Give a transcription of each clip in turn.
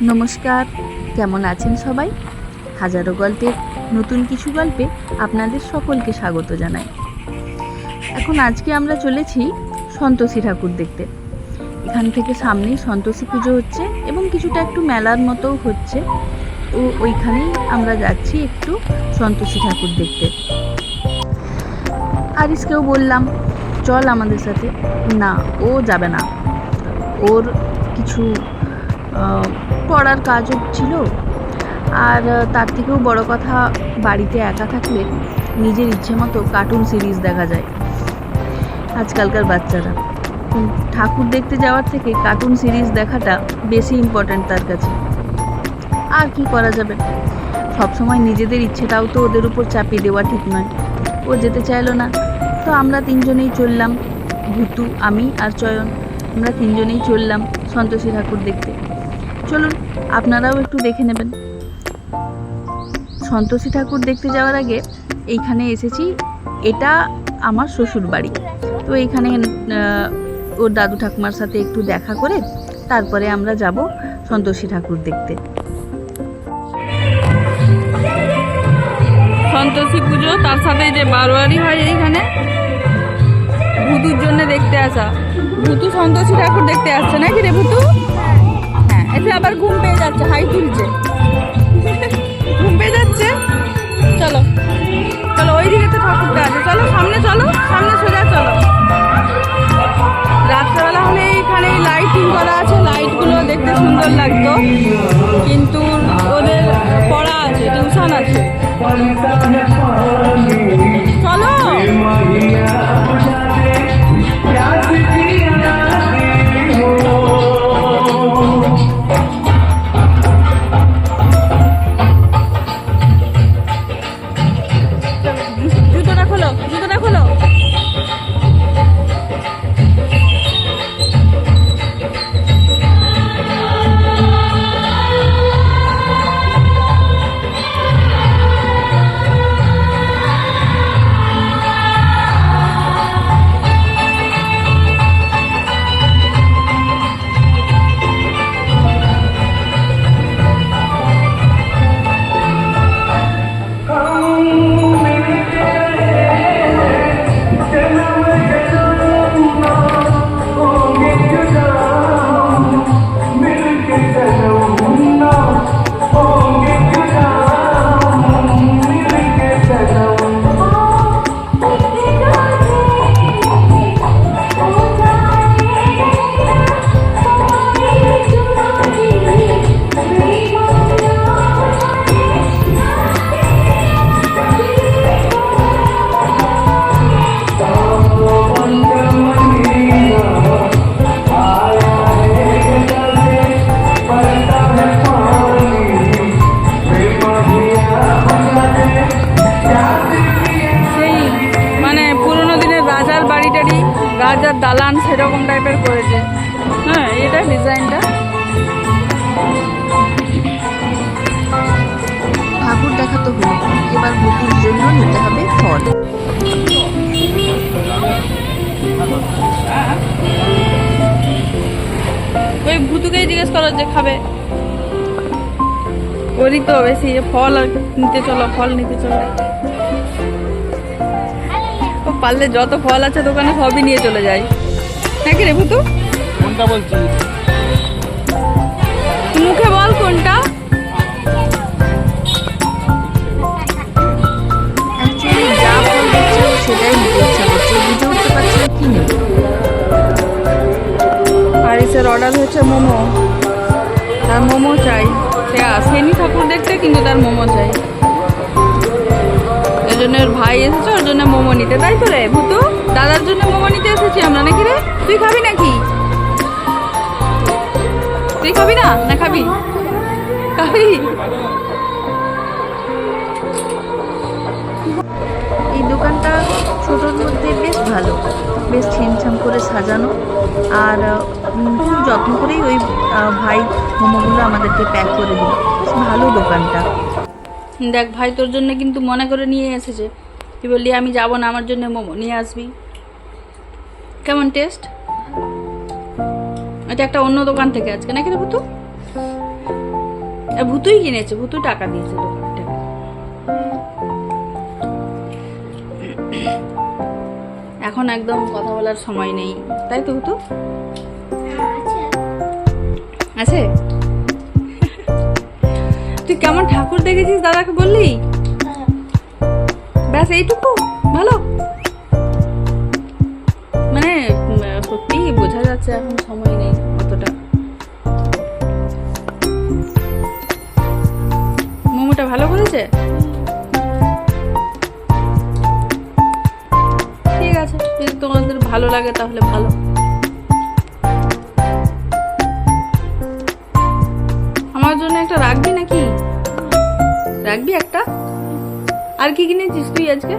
নমস্কার, কেমন আছেন সবাই? হাজারো গল্পের নতুন কিছু গল্পে আপনাদের সকলকে স্বাগত জানাই। আজকে আমরা চলেছি সন্তোষী ঠাকুর দেখতে। এখান থেকে সামনেই সন্তোষী পুজো হচ্ছে এবং কিছুটা একটু মেলার মতোও হচ্ছে, তো ওইখানেই আমরা যাচ্ছি একটু সন্তোষী ঠাকুর দেখতে। আরিসকেও বললাম চল আমাদের সাথে, না ও যাবে না, ওর কিছু পড়ার কাজও ছিল। আর তার থেকেও বড় কথা, বাড়িতে একা থাকলে নিজের ইচ্ছে মতো কার্টুন সিরিজ দেখা যায়। আজকালকার বাচ্চারা ঠাকুর দেখতে যাওয়ার থেকে কার্টুন সিরিজ দেখাটা বেশি ইম্পর্ট্যান্ট তার কাছে। আর কি করা যাবে, সবসময় নিজেদের ইচ্ছেটাও তো ওদের উপর চাপিয়ে দেওয়া ঠিক নয়। ও যেতে চাইলো না, তো আমরা তিনজনেই চললাম, ভুতু, আমি আর চয়ন। আমরা তিনজনেই চললাম সন্তোষী ঠাকুর দেখতে। চলুন আপনারাও একটু দেখে নেবেন। সন্তোষী ঠাকুর দেখতে যাওয়ার আগে এইখানে এসেছি, এটা আমার শ্বশুর বাড়ি। তো এইখানে ওর দাদু ঠাকুমার সাথে একটু দেখা করে তারপরে আমরা যাব সন্তোষী ঠাকুর দেখতে। সন্তোষী পুজো, তার সাথে যে বারোয়ারি হয় এইখানে, ভুতুর জন্য দেখতে আসা। ভুতু সন্তোষী ঠাকুর দেখতে আসছে নাকি রে ভুতু? হ্যাঁ, এসে আবার ঘুম পেয়ে যাচ্ছে, হাই তুলছে, ঘুম পেয়ে যাচ্ছে। চলো চলো, ওই দিকে তো ঠাকুরটা আছে, চলো সামনে, চলো সামনে সোজা চলো। রাত্রেবেলা হলে এইখানে লাইটিং করা আছে, লাইটগুলো দেখতে সুন্দর লাগতো, কিন্তু ওদের পড়া আছে, টিউশন আছে। চলো জুতোটা খোলো, জুতোটা খোলো। রাজার দালান সেরকম টাইপের করেছে। হ্যাঁ, এটা ডিজাইনটা। ঠাকুর দেখা তো হলো, এবার ভুতুর জন্য নিতে হবে ফল। ওই ভুতুকেই জিজ্ঞেস করো যে খাবে, ওরই তো বেশি। ফল নিতে চলো, ফল নিতে চলো। পারলে যত ফল আছে দোকানে সবই নিয়ে চলে যাই নাকি রে ভুতু? কোনটা বলছিস? মুখে বল কোনটা। যা ফল দিচ্ছে সেটাই নিতে ইচ্ছা করছে, বুঝে উঠতে পারছি না কি নেব। আরিসের অর্ডার হচ্ছে মোমো, তার মোমো চাই। সে আসেনি ঠাকুর দেখতে, কিন্তু তার মোমো চাই। ওই জন্য ওর ভাই এসেছে ওর জন্য মোমো নিতে, তাই তো রে ভুতু? দাদার জন্য মোমো নিতে এসেছি আমরা নাকি রে? তুই খাবি নাকি? তুই খাবি না? না খাবি? খাবি? এই দোকানটা ছোটোর মধ্যে বেশ ভালো, বেশ ছিমছাম করে সাজানো, আর খুব যত্ন করেই ওই ভাই মোমোগুলো আমাদেরকে প্যাক করে দিল। বেশ ভালো দোকানটা। দেখ ভাই, তোর জন্য কিন্তু মনে করে নিয়ে এসেছে। তুই বললি আমি যাবো না, আমার জন্য মোমো নিয়ে আসবি। কেমন টেস্ট? এটা একটা অন্য দোকান থেকে আজকে নাকি রে পুতু? ভুতুই কিনেছে, ভুতু টাকা দিয়েছে দোকান থেকে। এখন একদম কথা বলার সময় নেই, তাই তো ভুতু? আছে? তুই কেমন ঠাকুর দেখেছিস দাদাকে বললি? ব্যাস এইটুকু? ভালো, মানে সত্যি বোঝা যাচ্ছে এখন সময় নেই অতটা। মোমোটা ভালো করেছে? ঠিক আছে, যদি তোমাদের ভালো লাগে তাহলে ভালো। আমার জন্য একটা রাখবি নাকি? রাখবি একটা? আর কি কিনেছিস তুই আজকে?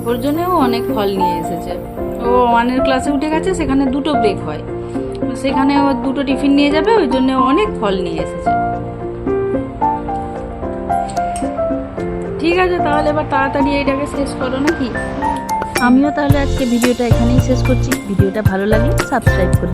ওর জন্যও অনেক ফল নিয়ে এসেছে। ও 1 ক্লাসে উঠে গেছে, সেখানে 2টো ব্রেক হয়, সেখানে ও 2টো টিফিন নিয়ে যাবে, ওই জন্য অনেক ফল নিয়ে এসেছে। ঠিক আছে, তাহলে এবার তাড়াতাড়ি এইটাকে শেষ করো নাকি? আমিও তাহলে আজকে ভিডিওটা এখানেই শেষ করছি। ভিডিওটা ভালো লাগলে সাবস্ক্রাইব করে